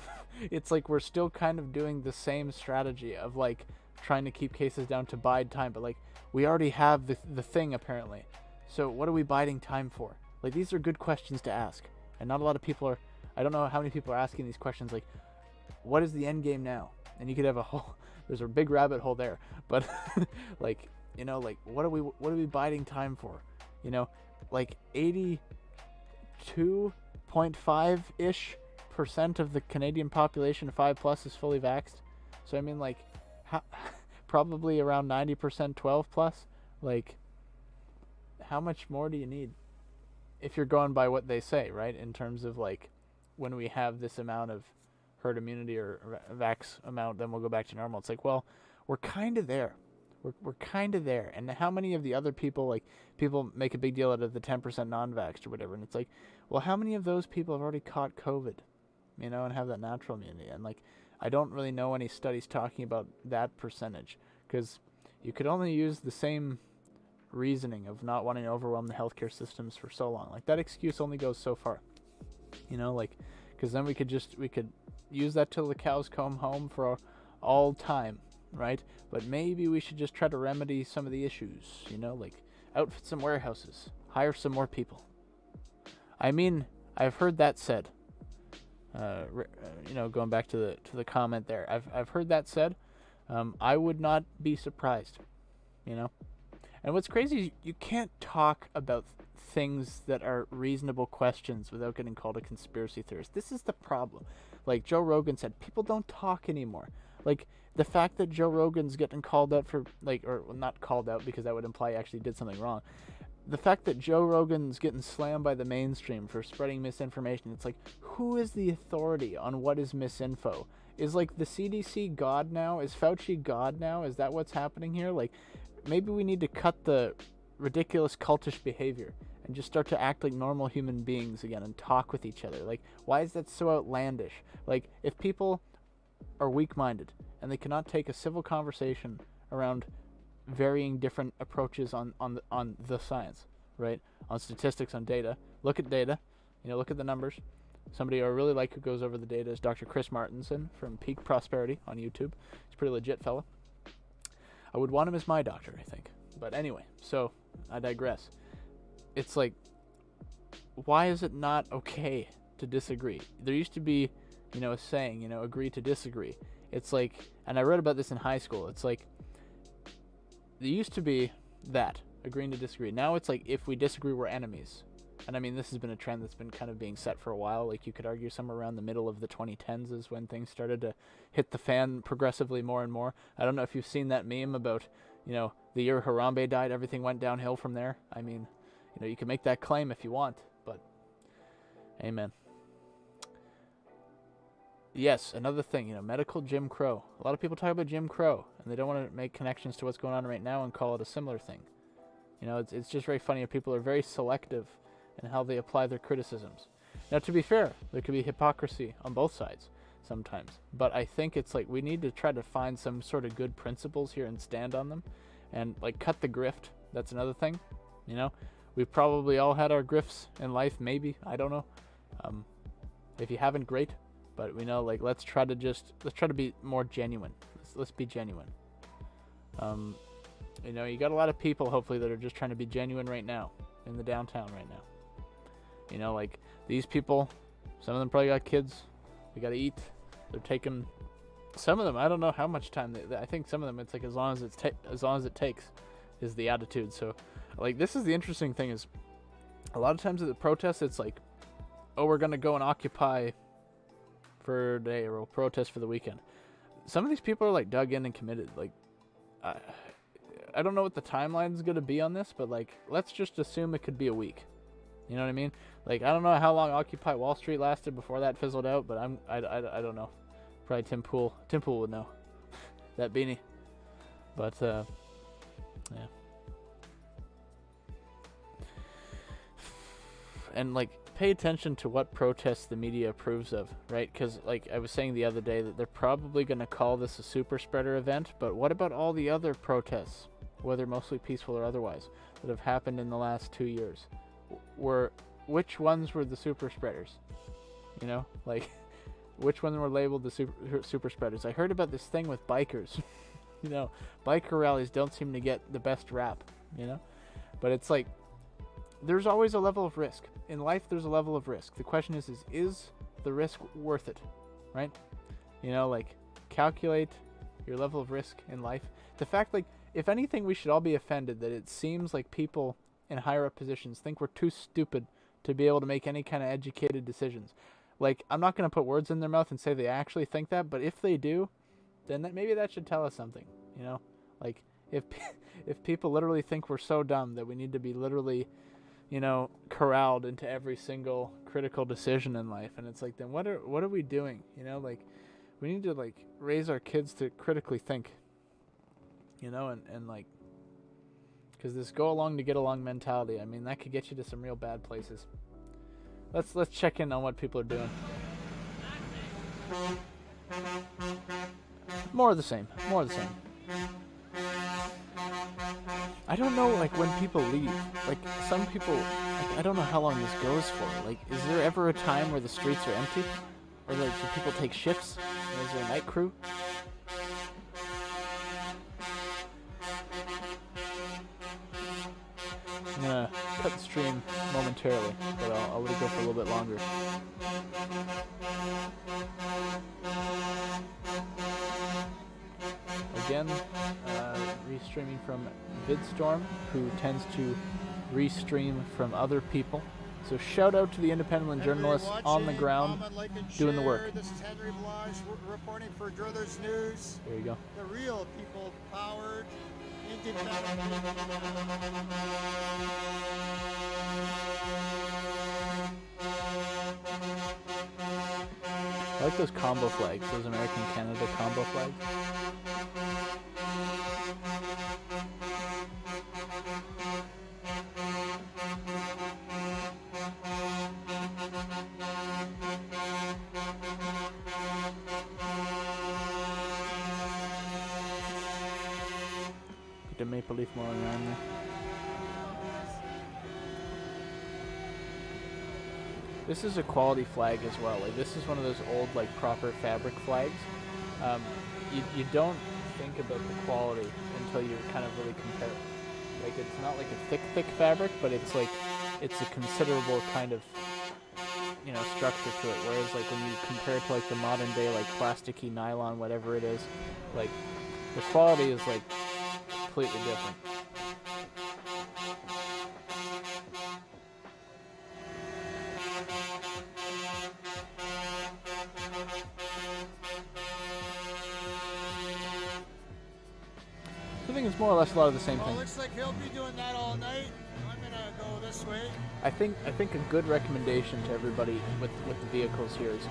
It's like we're still kind of doing the same strategy of like trying to keep cases down to bide time, but like we already have the thing apparently. So what are we biding time for? Like, these are good questions to ask, and not a lot of people are. I don't know how many people are asking these questions. Like, what is the end game now? And you could have there's a big rabbit hole there, but like, like what are we biding time for? Like 82.5-ish% of the Canadian population 5+ is fully vaxxed. So I mean, like, probably around 90% 12+. Like, how much more do you need if you're going by what they say, right? In terms of like, when we have this amount of herd immunity or vax amount, then we'll go back to normal. It's like, well, we're kind of there. We're kind of there. And how many of the other people, like, people make a big deal out of the 10% non-vaxxed or whatever, and it's like, well, how many of those people have already caught COVID, and have that natural immunity? And like, I don't really know any studies talking about that percentage, because you could only use the same reasoning of not wanting to overwhelm the healthcare systems for so long. Like, that excuse only goes so far, like, because then we could use that till the cows come home for all time, right? But maybe we should just try to remedy some of the issues, like outfit some warehouses, hire some more people. I mean, I've heard that said. Going back to the comment there, I've heard that said. I would not be surprised, And what's crazy is you can't talk about things that are reasonable questions without getting called a conspiracy theorist. This is the problem. Like Joe Rogan said, people don't talk anymore. Like, the fact that Joe Rogan's getting called out for, like, or not called out because that would imply he actually did something wrong. The fact that Joe Rogan's getting slammed by the mainstream for spreading misinformation, it's like, who is the authority on what is misinfo? Is, like, the CDC God now? Is Fauci God now? Is that what's happening here? Like, maybe we need to cut the ridiculous cultish behavior and just start to act like normal human beings again and talk with each other. Like, why is that so outlandish? Like, if people are weak-minded and they cannot take a civil conversation around varying different approaches on the science, right? On statistics, on data. Look at data. Look at the numbers. Somebody I really like who goes over the data is Dr. Chris Martinson from Peak Prosperity on YouTube. He's a pretty legit fella. I would want him as my doctor, I think. But anyway, so I digress. It's like, why is it not okay to disagree? There used to be, a saying, agree to disagree. It's like, and I read about this in high school. It's like, there used to be that, agreeing to disagree. Now it's like, if we disagree, we're enemies. And I mean, this has been a trend that's been kind of being set for a while. Like, you could argue somewhere around the middle of the 2010s is when things started to hit the fan progressively more and more. I don't know if you've seen that meme about, you know, the year Harambe died, everything went downhill from there. I mean, you know, you can make that claim if you want, but amen. Yes, another thing, you know, medical Jim Crow. A lot of people talk about Jim Crow, and they don't want to make connections to what's going on right now and call it a similar thing. You know, it's just very funny. People are very selective in how they apply their criticisms. Now, to be fair, there could be hypocrisy on both sides sometimes, but I think it's like we need to try to find some sort of good principles here and stand on them, and like cut the grift. That's another thing. You know, we've probably all had our grifts in life, maybe, I don't know. If you haven't, great. But we know, like, let's try to be more genuine. Let's be genuine. You know, you got a lot of people, hopefully, that are just trying to be genuine right now in the downtown right now. You know, like, these people, some of them probably got kids. They got to eat. They're taking, some of them, I don't know how much time. I think some of them, it's like as long as it takes is the attitude. So, like, this is the interesting thing is, a lot of times at the protests, it's like, oh, we're going to go and occupy for a day, or we'll protest for the weekend. Some of these people are like dug in and committed. Like, I don't know what the timeline is going to be on this, but like, let's just assume it could be a week. You know what I mean? Like, I don't know how long Occupy Wall Street lasted before that fizzled out, but I don't know. Probably Tim Pool would know. That beanie. But yeah. And like, pay attention to what protests the media approves of, right? Because like I was saying the other day, that they're probably going to call this a super spreader event, but what about all the other protests, whether mostly peaceful or otherwise, that have happened in the last 2 years? Which ones were the super spreaders? You know, like, which ones were labeled the super spreaders? I heard about this thing with bikers. You know, biker rallies don't seem to get the best rap, you know? But it's like, there's always a level of risk. In life, there's a level of risk. The question is the risk worth it, right? You know, like, calculate your level of risk in life. The fact, like, if anything, we should all be offended that it seems like people in higher up positions think we're too stupid to be able to make any kind of educated decisions. Like, I'm not going to put words in their mouth and say they actually think that, but if they do, then maybe that should tell us something, you know? Like, if people literally think we're so dumb that we need to be literally, you know, corralled into every single critical decision in life, and it's like, then what are we doing? You know, like, we need to like raise our kids to critically think, you know, and like, because this go along to get along mentality, I mean, that could get you to some real bad places. Let's check in on what people are doing. More of the same. I don't know, like, when people leave. Like, some people, like, I don't know how long this goes for. Like, is there ever a time where the streets are empty? Or, like, do people take shifts? Is there a night crew? I'm gonna cut the stream momentarily, but I'll let it go for a little bit longer. Again, restreaming from VidStorm, who tends to restream from other people. So shout out to the independent journalists on the ground doing the work. This is Henry Blanche reporting for Druthers News. There you go. The real people-powered, independent. I like those combo flags, those American Canada combo flags. Get the maple leaf mowing around there. This is a quality flag as well. Like, this is one of those old, like, proper fabric flags. You don't think about the quality until you kind of really compare it. Like, it's not like a thick fabric, but it's like, it's a considerable kind of, you know, structure to it. Whereas, like, when you compare it to, like, the modern day, like, plasticky nylon, whatever it is, like, the quality is, like, completely different. think it's more or less a lot of the same Well, thing. looks like he'll be doing that all night. I'm gonna go this way. I think a good recommendation to everybody with the vehicles here is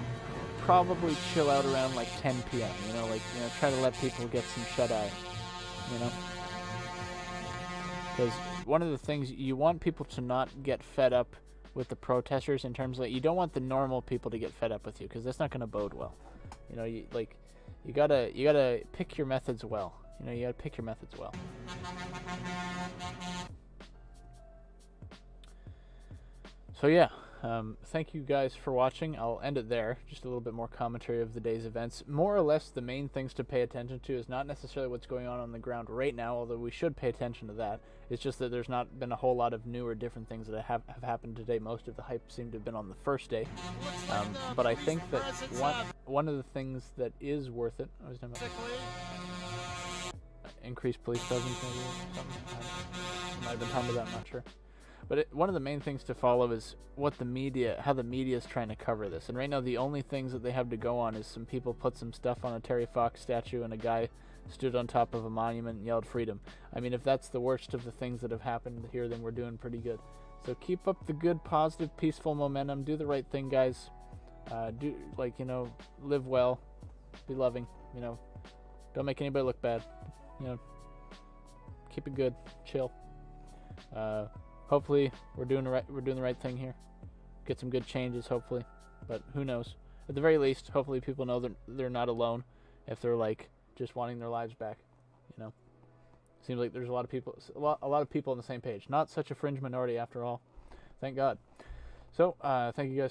probably chill out around like 10 p.m. Try to let people get some shut eye. Because one of the things you want people to not get fed up with the protesters in terms of you don't want the normal people to get fed up with you, because that's not going to bode well. You gotta pick your methods well. You gotta pick your methods well. So yeah, thank you guys for watching. I'll end it there. Just a little bit more commentary of the day's events. More or less, the main things to pay attention to is not necessarily what's going on the ground right now, although we should pay attention to that. It's just that there's not been a whole lot of new or different things that have happened today. Most of the hype seemed to have been on the first day. But I think that one of the things that is worth it, I was talking about increased police presence, maybe something. I might have been talking about that, I'm not sure. But one of the main things to follow is how the media is trying to cover this. And right now, the only things that they have to go on is some people put some stuff on a Terry Fox statue, and a guy stood on top of a monument and yelled freedom. I mean, if that's the worst of the things that have happened here, then we're doing pretty good. So keep up the good, positive, peaceful momentum. Do the right thing, guys. Live well, be loving. Don't make anybody look bad. Keep it good, chill. Hopefully we're doing the right thing here. Get some good changes, hopefully. But who knows? At the very least, hopefully people know that they're not alone if they're just wanting their lives back. Seems like there's a lot of people on the same page. Not such a fringe minority after all. Thank God. So, thank you guys